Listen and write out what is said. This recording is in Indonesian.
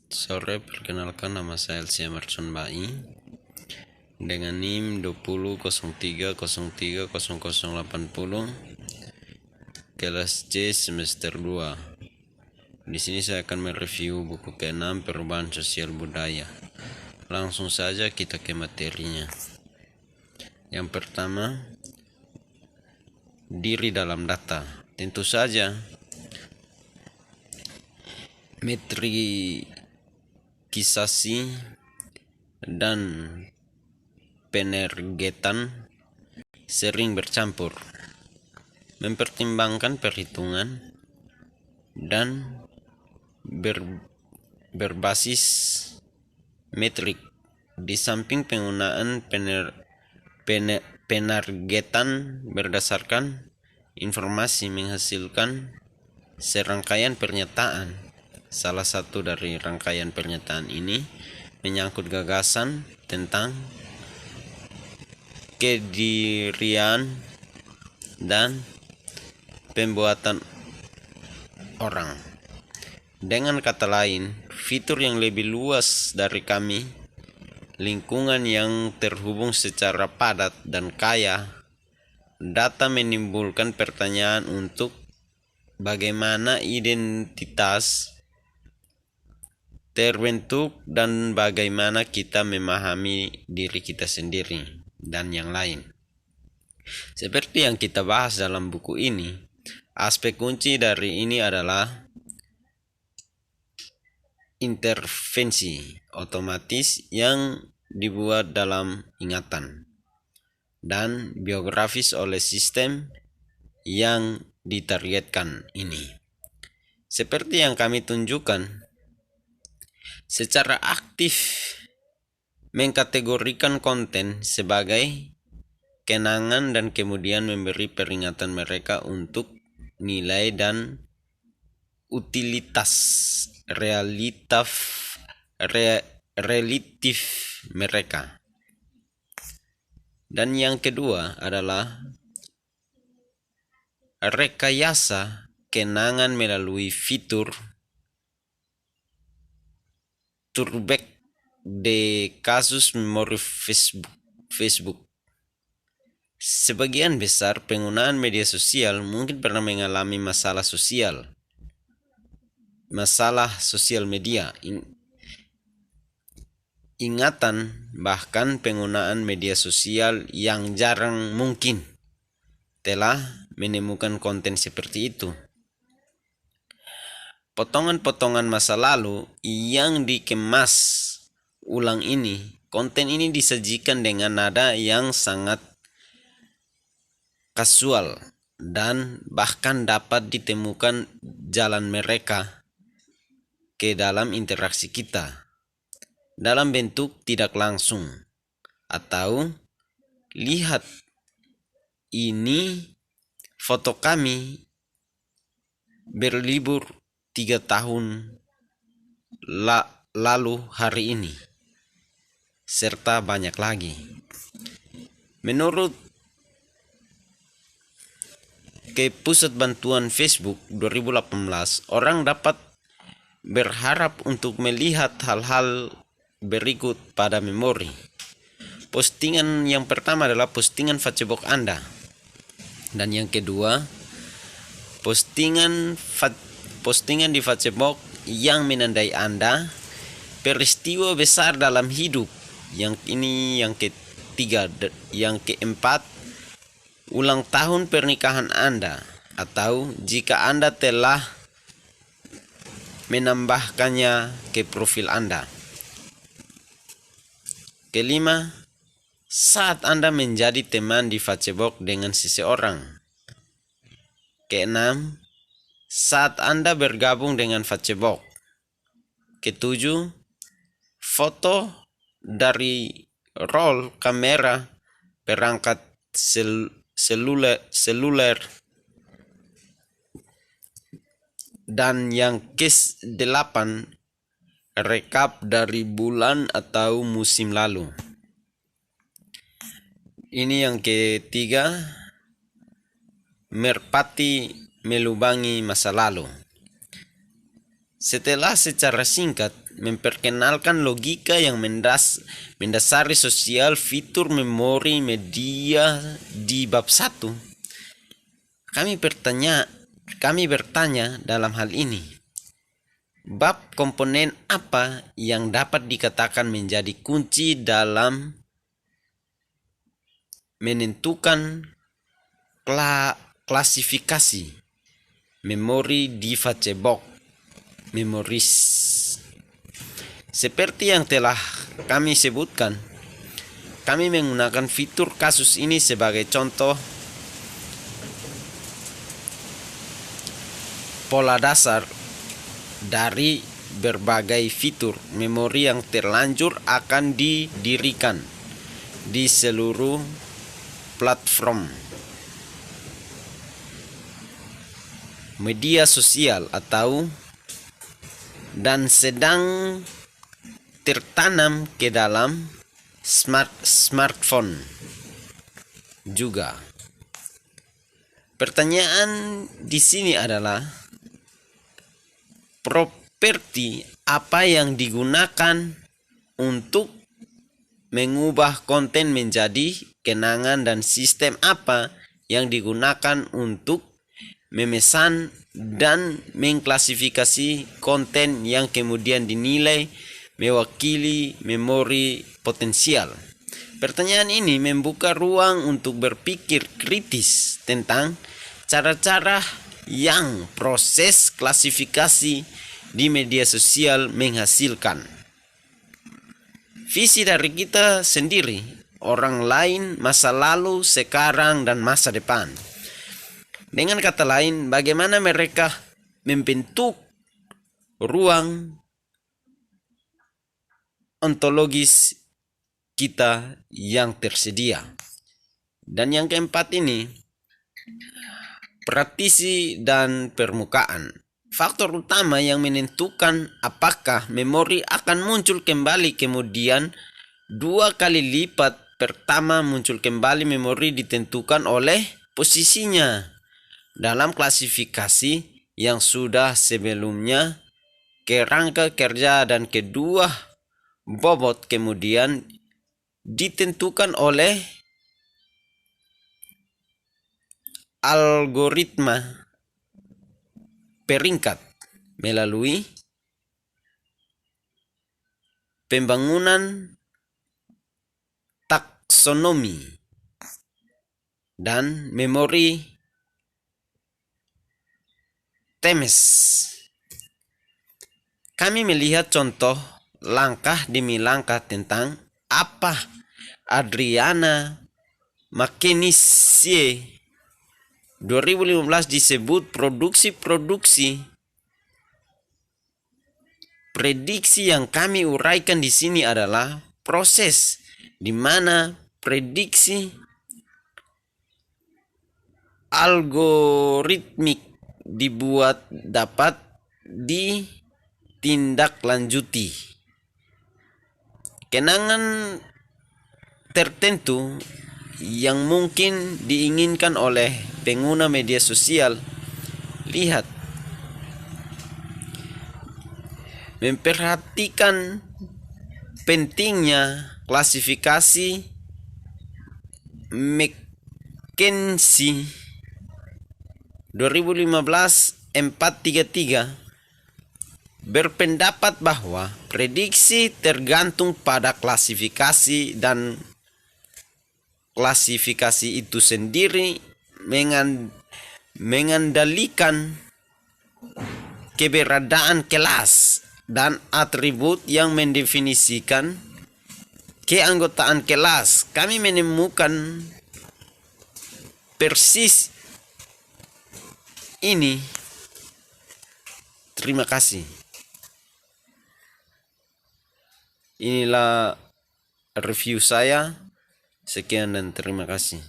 Sore, perkenalkan nama saya Elsie Emerson Bai dengan NIM 2003030080 kelas C semester 2. Di sini saya akan mereview buku ke-6 Perubahan Sosial Budaya. Langsung saja kita ke materinya. Yang pertama, diri dalam data. Tentu saja metrikisasi dan penergetan sering bercampur, mempertimbangkan perhitungan dan berbasis metrik. Di samping penggunaan penergetan berdasarkan informasi menghasilkan serangkaian pernyataan. Salah satu dari rangkaian pernyataan ini menyangkut gagasan tentang kedirian dan pembuatan orang. Dengan kata lain, fitur yang lebih luas dari kami, lingkungan yang terhubung secara padat dan kaya, data menimbulkan pertanyaan untuk bagaimana identitas terbentuk dan bagaimana kita memahami diri kita sendiri dan yang lain. Seperti yang kita bahas dalam buku ini, aspek kunci dari ini adalah intervensi otomatis yang dibuat dalam ingatan dan biografis oleh sistem yang ditargetkan ini. Seperti yang kami tunjukkan, secara aktif mengkategorikan konten sebagai kenangan dan kemudian memberi peringatan mereka untuk nilai dan utilitas relatif mereka. Dan yang kedua adalah rekayasa kenangan melalui fitur turback de kasus memori Facebook. Sebagian besar penggunaan media sosial mungkin pernah mengalami masalah sosial media, ingatan, bahkan penggunaan media sosial yang jarang mungkin telah menemukan konten seperti itu. Potongan-potongan masa lalu yang dikemas ulang ini, konten ini disajikan dengan nada yang sangat kasual dan bahkan dapat ditemukan jalan mereka ke dalam interaksi kita dalam bentuk tidak langsung, atau lihat ini foto kami berlibur 3 tahun lalu hari ini, serta banyak lagi. Menurut Pusat Bantuan Facebook 2018, orang dapat berharap untuk melihat hal-hal berikut pada memori. Postingan yang pertama adalah postingan Facebook Anda, dan yang kedua postingan di Facebook yang menandai Anda peristiwa besar dalam hidup. Yang ketiga, yang keempat, ulang tahun pernikahan Anda, atau jika Anda telah menambahkannya ke profil Anda. Kelima, saat Anda menjadi teman di Facebook dengan seseorang. Keenam, saat Anda bergabung dengan Facebook. Ketujuh, foto dari roll kamera perangkat seluler. Dan yang ke-8, rekap dari bulan atau musim lalu. Ini yang ketiga, melubangi masa lalu. Setelah secara singkat memperkenalkan logika yang mendasari sosial fitur memori media di bab 1. Kami bertanya dalam hal ini, bab komponen apa yang dapat dikatakan menjadi kunci dalam menentukan klasifikasi memori di Facebook memoris. Seperti yang telah kami sebutkan, kami menggunakan fitur kasus ini sebagai contoh pola dasar dari berbagai fitur memori yang terlanjur akan didirikan di seluruh platform media sosial dan sedang tertanam ke dalam smartphone juga. Pertanyaan di sini adalah, properti apa yang digunakan untuk mengubah konten menjadi kenangan dan sistem apa yang digunakan untuk memesan dan mengklasifikasi konten yang kemudian dinilai mewakili memori potensial. Pertanyaan ini membuka ruang untuk berpikir kritis tentang cara-cara yang proses klasifikasi di media sosial menghasilkan. Visi dari kita sendiri, orang lain, masa lalu, sekarang, dan masa depan. Dengan kata lain, bagaimana mereka membentuk ruang ontologis kita yang tersedia. Dan yang keempat ini, praktisi dan permukaan. Faktor utama yang menentukan apakah memori akan muncul kembali kemudian 2 kali lipat pertama muncul kembali memori ditentukan oleh posisinya dalam klasifikasi yang sudah sebelumnya, kerangka kerja, dan kedua bobot kemudian ditentukan oleh algoritma peringkat melalui pembangunan taksonomi dan memori Temes. Kami melihat contoh langkah demi langkah tentang apa Adriana Mackenzie 2015 disebut produksi prediksi. Yang kami uraikan di sini adalah proses di mana prediksi algoritmik dibuat dapat ditindaklanjuti. Kenangan tertentu yang mungkin diinginkan oleh pengguna media sosial. Lihat, memperhatikan pentingnya klasifikasi McKinsey 2015-433 berpendapat bahwa prediksi tergantung pada klasifikasi dan klasifikasi itu sendiri mengandalkan keberadaan kelas dan atribut yang mendefinisikan keanggotaan kelas. Kami menemukan persis ini. Terima kasih. Inilah review saya. Sekian dan terima kasih.